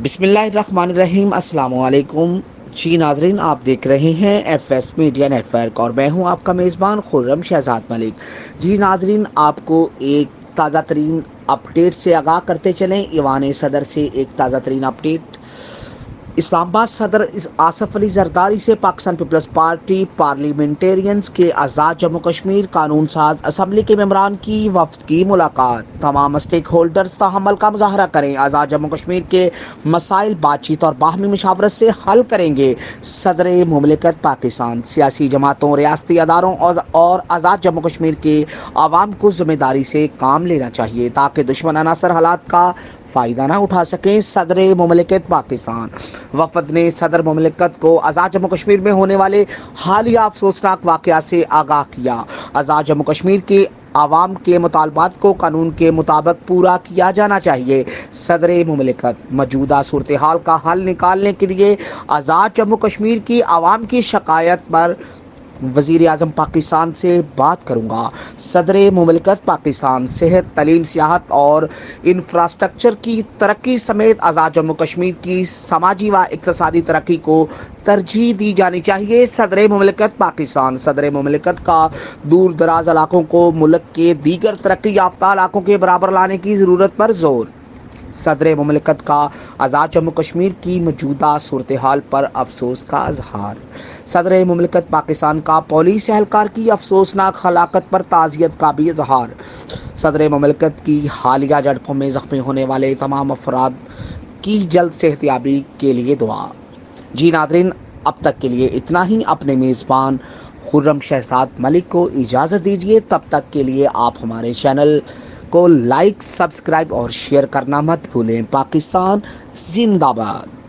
بسم اللہ الرحمن الرحیم۔ السلام علیکم جی ناظرین، آپ دیکھ رہے ہیں F S media network اور میں ہوں آپ کا میزبان خرم شہزاد ملک۔ جی ناظرین، آپ کو ایک تازہ ترین اپڈیٹ سے آگاہ کرتے چلیں۔ ایوان صدر سے ایک تازہ ترین اپڈیٹ۔ اسلام آباد صدر آصف علی زرداری سے پاکستان پیپلز پارٹی پارلیمنٹیرینز کے آزاد جموں کشمیر قانون ساز اسمبلی کے ممبران کی وفد کی ملاقات۔ تمام اسٹیک ہولڈرز تحمل کا مظاہرہ کریں، آزاد جموں کشمیر کے مسائل بات چیت اور باہمی مشاورت سے حل کریں گے۔ صدر مملکت پاکستان سیاسی جماعتوں، ریاستی اداروں اور آزاد جموں کشمیر کے عوام کو ذمہ داری سے کام لینا چاہیے تاکہ دشمن عناصر حالات کا فائدہ نہ اٹھا سکیں۔ صدر مملکت پاکستان وفد نے صدر مملکت کو آزاد جموں کشمیر میں ہونے والے حالیہ افسوسناک واقعات سے آگاہ کیا۔ آزاد جموں کشمیر کے عوام کے مطالبات کو قانون کے مطابق پورا کیا جانا چاہیے۔ صدر مملکت موجودہ صورتحال کا حل نکالنے کے لیے آزاد جموں کشمیر کی عوام کی شکایت پر وزیر اعظم پاکستان سے بات کروں گا۔ صدر مملکت پاکستان صحت، تعلیم، سیاحت اور انفراسٹرکچر کی ترقی سمیت آزاد جموں کشمیر کی سماجی و اقتصادی ترقی کو ترجیح دی جانی چاہیے۔ صدر مملکت پاکستان صدر مملکت کا دور دراز علاقوں کو ملک کے دیگر ترقی یافتہ علاقوں کے برابر لانے کی ضرورت پر زور۔ صدر مملکت کا آزاد جموں کشمیر کی موجودہ صورتحال پر افسوس کا اظہار۔ صدر مملکت پاکستان کا پولیس اہلکار کی افسوسناک ہلاکت پر تعزیت کا بھی اظہار۔ صدر مملکت کی حالیہ جھڑپوں میں زخمی ہونے والے تمام افراد کی جلد صحتیابی کے لیے دعا۔ جی ناظرین، اب تک کے لیے اتنا ہی۔ اپنے میزبان خرم شہزاد ملک کو اجازت دیجیے، تب تک کے لیے آپ ہمارے چینل کو لائک، سبسکرائب اور شیئر کرنا مت بھولیں۔ پاکستان زندہ باد۔